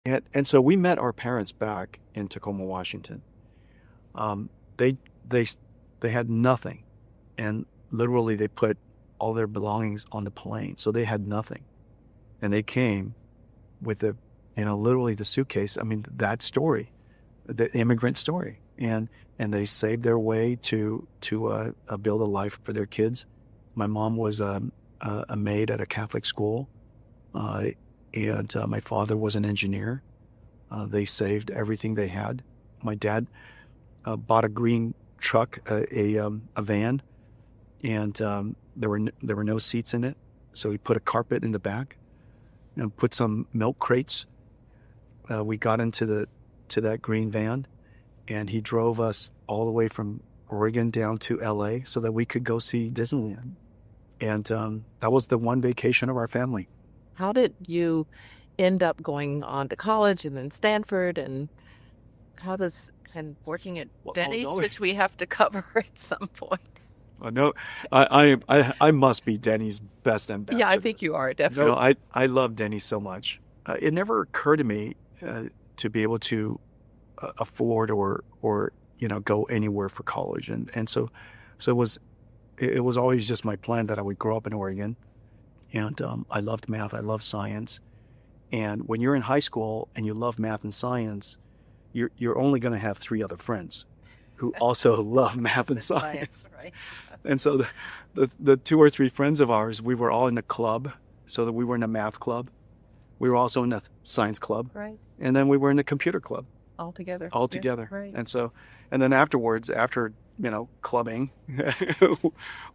And so we met our parents back in Tacoma, Washington. They they they had nothing, and literally they put all their belongings on the plane, so they had nothing, and they came with literally the suitcase. I mean, that story, the immigrant story, and they saved their way to build a life for their kids. My mom was a maid at a Catholic school, and my father was an engineer. They saved everything they had. My dad bought a green truck, a van, and there were no seats in it, so he put a carpet in the back and put some milk crates. We got into that green van, and he drove us all the way from Oregon down to LA so that we could go see Disneyland. And that was the one vacation of our family. How did you end up going on to college and then Stanford, and working at Denny's, which we have to cover at some point? No, I must be Denny's best ambassador. Yeah, I think you are, definitely. No, I love Denny's so much. It never occurred to me to be able to afford or go anywhere for college, and so it was always just my plan that I would grow up in Oregon, and I loved math, I loved science, and when you're in high school and you love math and science, you're only going to have 3 other friends who also love math and science. Right? And so the 2 or 3 friends of ours, we were all in a club, so that we were in a math club. We were also in the science club. Right. And then we were in the computer club. All together. Yeah, right. And then afterwards, after clubbing,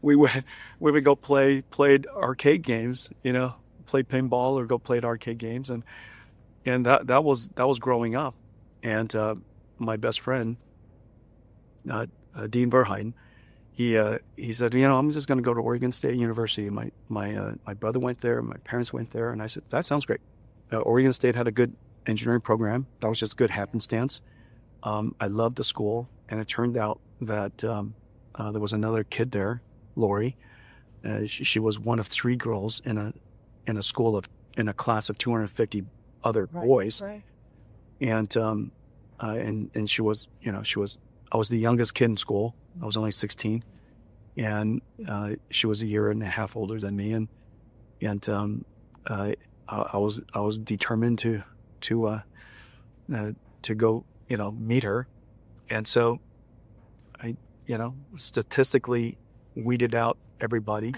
we would go played arcade games, play pinball or go play arcade games, and that was growing up. And my best friend, Dean Verheiden, he said, I'm just going to go to Oregon State University. My brother went there, my parents went there, and I said, that sounds great. Oregon State had a good engineering program. That was just good happenstance. I loved the school, and it turned out that there was another kid there, Lori. She was one of 3 girls in a class of 250 other boys. Right. And she was, I was the youngest kid in school. I was only 16, and she was a year and a half older than me, and I was determined to go, meet her, and so I, statistically weeded out everybody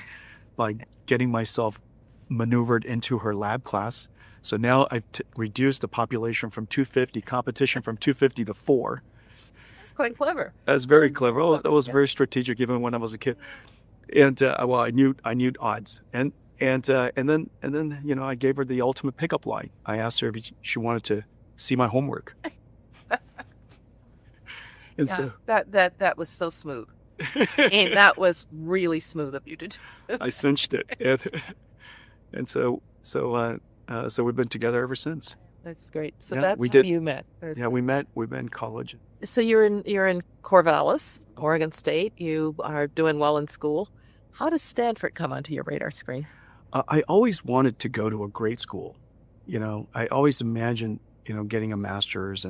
by getting myself maneuvered into her lab class. So now I've reduced the population from 250, competition from 250 to 4. That's quite clever. That's very clever. Oh, that was very strategic, even when I was a kid. And I knew odds. And then I gave her the ultimate pickup line. I asked her if she wanted to see my homework. And so that was so smooth. And that was really smooth of you to do. I cinched it, and so we've been together ever since. That's great. So Yeah, that's we how did. you met. Yeah, we met in college. So you're in Corvallis, Oregon State. You are doing well in school. How does Stanford come onto your radar screen? I always wanted to go to a great school. I always imagined, getting a master's,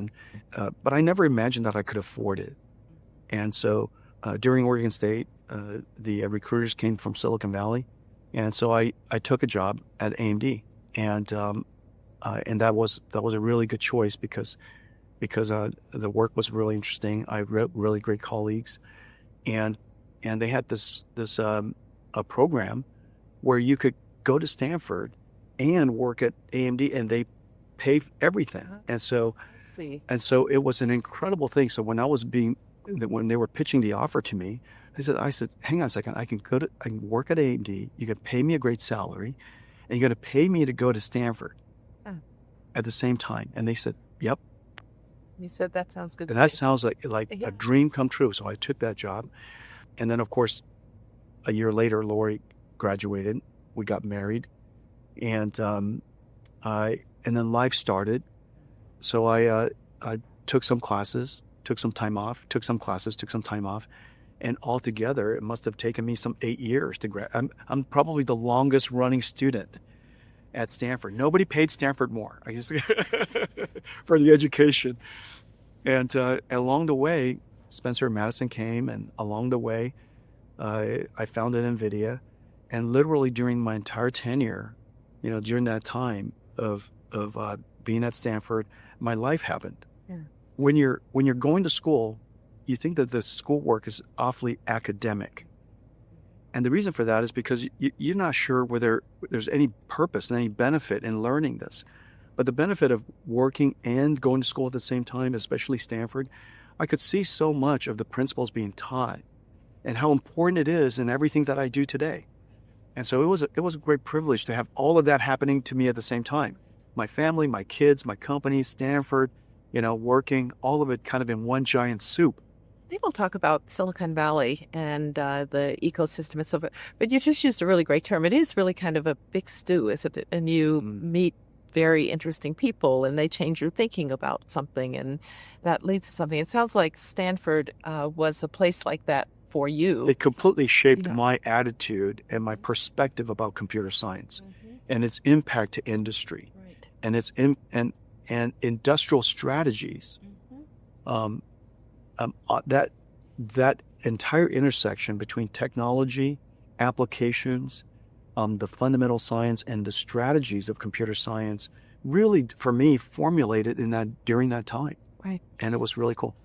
but I never imagined that I could afford it. And so during Oregon State, the recruiters came from Silicon Valley, and so I took a job at AMD, and that was a really good choice because the work was really interesting. I had really great colleagues, and they had this a program where you could go to Stanford and work at AMD, and they pay everything. And so it was an incredible thing. So when they were pitching the offer to me, I said, hang on a second, I can work at AMD. You can pay me a great salary, and you're going to pay me to go to Stanford at the same time. And they said, yep. You said that sounds good. And that sounds like a dream come true. So I took that job, and then of course, a year later, Lori graduated. We got married, and then life started. So I took some classes, took some time off, took some classes, took some time off, and altogether it must have taken me some 8 years to grad. I'm probably the longest running student, at Stanford. Nobody paid Stanford more, I guess, for the education. And along the way, Spencer and Madison came, and along the way, I founded NVIDIA. And literally during my entire tenure, during that time of being at Stanford, my life happened. Yeah. When you're going to school, you think that the schoolwork is awfully academic. And the reason for that is because you're not sure whether there's any purpose and any benefit in learning this. But the benefit of working and going to school at the same time, especially Stanford, I could see so much of the principles being taught and how important it is in everything that I do today. And so it was a great privilege to have all of that happening to me at the same time. My family, my kids, my company, Stanford, working, all of it kind of in one giant soup. People talk about Silicon Valley and the ecosystem and so forth, but you just used a really great term. It is really kind of a big stew, isn't it? And you meet very interesting people, and they change your thinking about something, and that leads to something. It sounds like Stanford was a place like that for you. It completely shaped my attitude and my perspective about computer science and its impact to industry and its and industrial strategies. That entire intersection between technology, applications, the fundamental science, and the strategies of computer science really, for me, formulated during that time. Right. And it was really cool.